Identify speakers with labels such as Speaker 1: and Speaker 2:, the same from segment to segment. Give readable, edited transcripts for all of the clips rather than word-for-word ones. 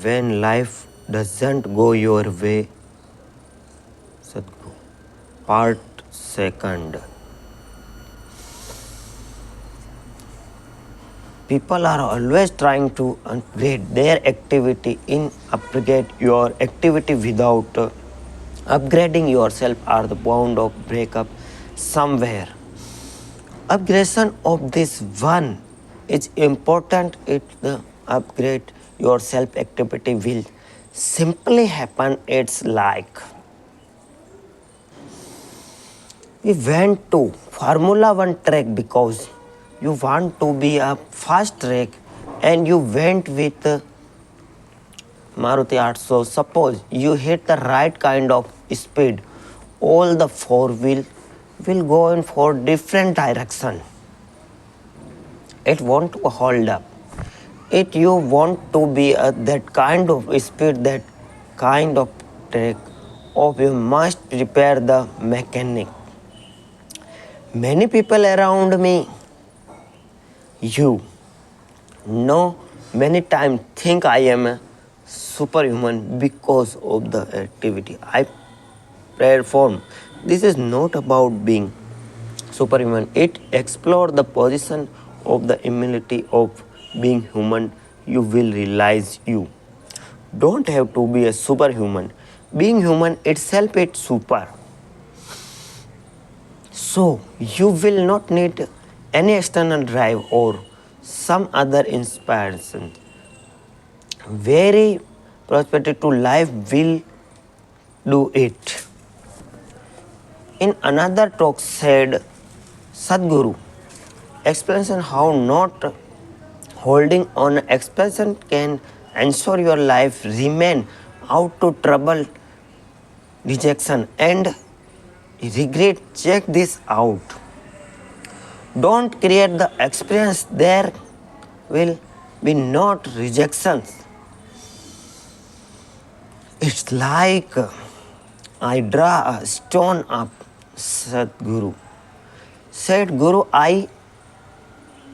Speaker 1: When life doesn't go your way, Sadhguru. Part second. People are always trying to upgrade their activity in upgrade your activity without upgrading yourself are the bound of breakup somewhere. Upgradation of this one is important. It the upgrade your self activity will simply happen. It's like we went to Formula One track because you want to be a fast track and you went with Maruti 800. Suppose you hit the right kind of speed, all the four wheel will go in four different direction. It won't hold up. If you want to be at that kind of speed, that kind of track, or you must prepare the mechanic. Many people around me, you know, many times think I am a superhuman because of the activity I perform. This is not about being superhuman. It explores the position of the immunity of being human. You will realize you don't have to be a superhuman. Being human itself is super. So you will not need any external drive or some other inspiration. Very prosperity to life will do it. In another talk said Sadhguru, explanation how not holding on expression can ensure your life remain out to trouble, rejection and regret. Check this out. Don't create the experience. There will be not rejections. It's like I draw a stone up, Sadhguru. Said Guru, I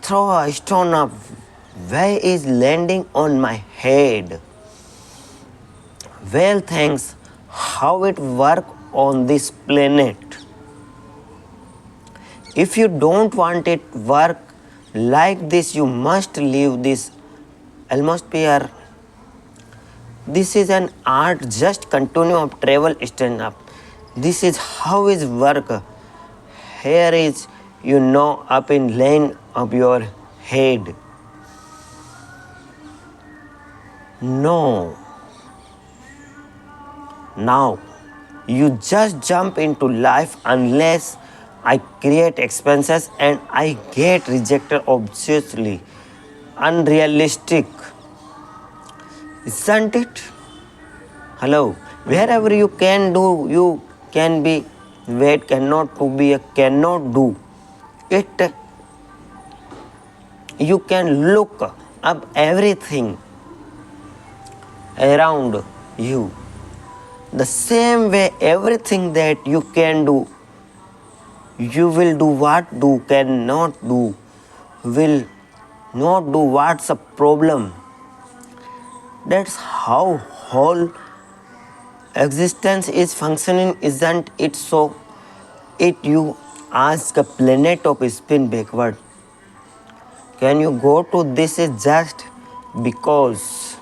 Speaker 1: throw a stone up. Where is landing on my head? Well, thanks. How it work on this planet? If you don't want it work like this, you must leave this atmosphere. This is an art. Just continue of travel stand up. This is how it work. Here is up in lane of your head. No. Now, you just jump into life unless I create expenses and I get rejected obviously. Unrealistic. Isn't it? Hello. Wherever you can do, you can be. Wait cannot to be a cannot do. It you can look up everything around you. The same way everything that you can do, you will do what do cannot do, will not do what's a problem. That's how whole existence is functioning, isn't it? So it you ask a planet of spin backward. Can you go to this is just because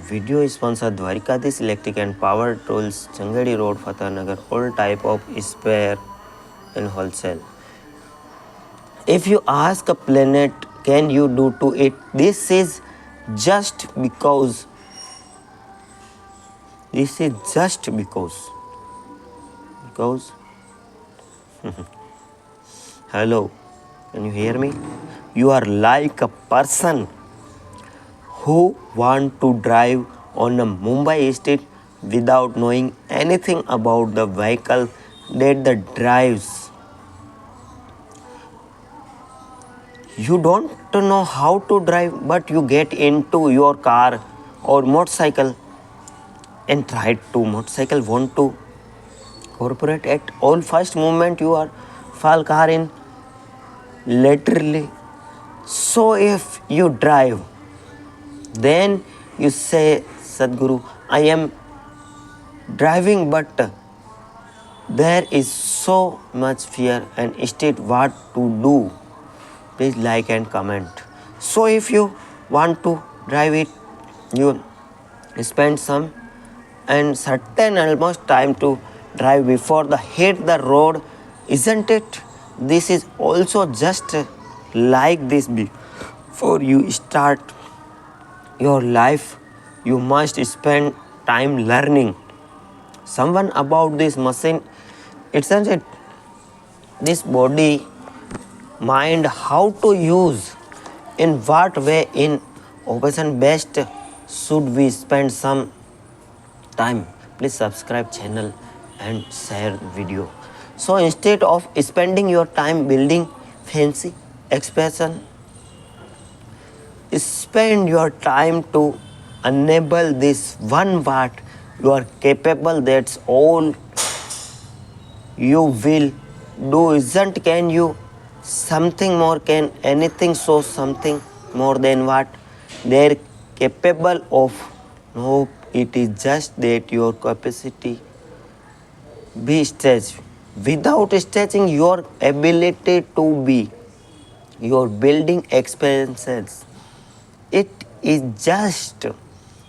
Speaker 1: video is sponsored Dwarikadis Electric and Power Tools, Changadi Road, Fatehnagar, all type of spare and wholesale. If you ask a planet, can you do to it? This is just because. This is just because. Because. Hello, can you hear me? You are like a person who want to drive on a Mumbai street without knowing anything about the vehicle that the drives. You don't know how to drive, but you get into your car or motorcycle and try to motorcycle want to cooperate at all first moment you are fall car in literally So if you drive, then you say, Sadhguru, I am driving, but there is so much fear and state what to do. Please like and comment. So if you want to drive it, you spend some and certain almost time to drive before the hit the road, isn't it? This is also just like this. Before you start your life, you must spend time learning someone about this machine, isn't it? This body, mind, how to use, in what way, in operation best should we spend some time. Please subscribe channel and share video. So instead of spending your time building fancy expression, spend your time to enable this one what you are capable. That's all you will do, isn't? Can you something more? Can anything show something more than what they're capable of? No, it is just that your capacity be stretched. Without stretching your ability to be, your building experiences, it is just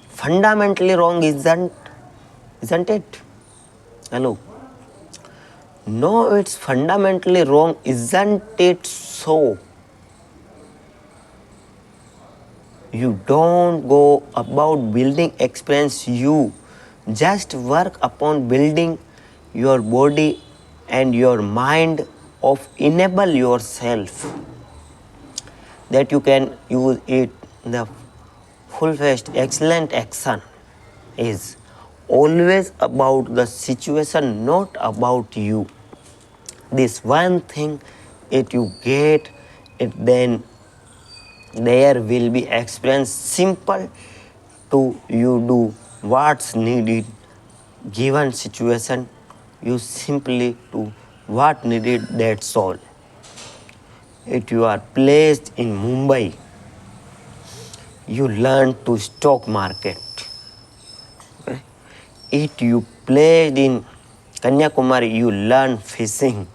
Speaker 1: fundamentally wrong, isn't it? Hello. No, it's fundamentally wrong, isn't it so? You don't go about building experience, you just work upon building your body and your mind of enable yourself that you can use it. The full-fledged excellent action is always about the situation, not about you. This one thing, if you get it, then there will be experience simple to you do what's needed given situation. You simply do what needed, that's all. If you are placed in Mumbai, you learn to stock market. Okay? If you placed in Kanyakumari, you learn fishing.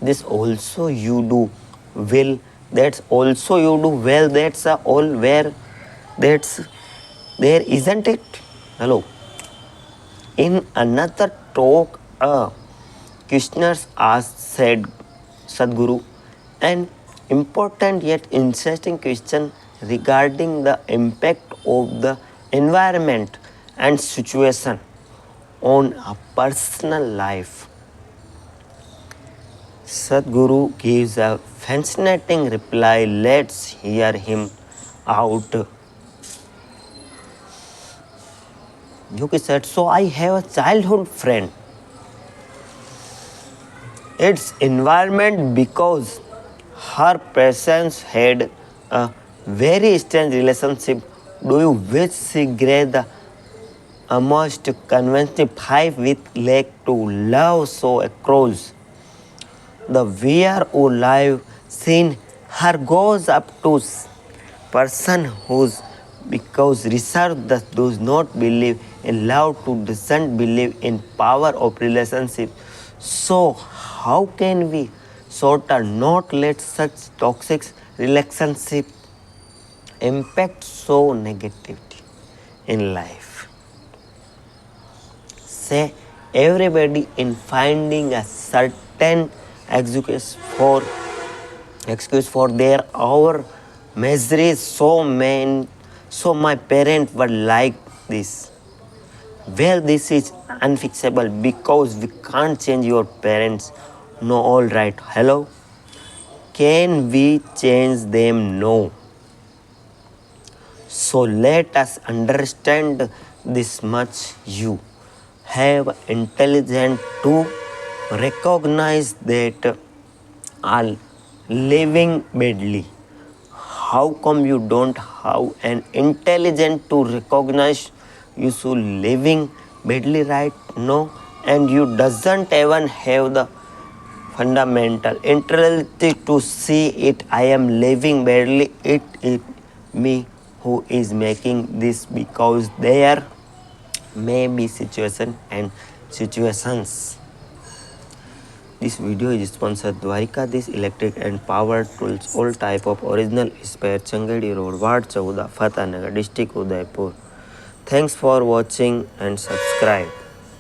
Speaker 1: This also you do well, that's also you do well, that's all where that's there, isn't it? Hello. In another talk, questioners asked, said Sadhguru, an important yet interesting question regarding the impact of the environment and situation on a personal life. Sadhguru gives a fascinating reply. Let's hear him out. Yuki said, so I have a childhood friend. It's environment because her parents had a very strange relationship. Do you wish she grade the almost conventional 5 with leg to love so across? The weir who live seen her goes up to person who's because research that does not believe in love to doesn't believe in power of relationship. So how can we sort of not let such toxic relationship impact so negativity in life? Say everybody in finding a certain excuse for their our misery. So my parents were like this. Well, this is unfixable because we can't change your parents. No, all right. Hello. Can we change them? No. So let us understand this much. You have intelligence to recognize that are living badly. How come you don't have an intelligence to recognize you should living badly right? No, and you doesn't even have the fundamental. Interested to see it. I am living badly. It is me who is making this because there may be situation and situations. This video is sponsored Dwarika This Electric and Power Tools, all type of original spare, Changedi Road, Ward 14, Fatanagar, District Udaipur. Thanks for watching and subscribe.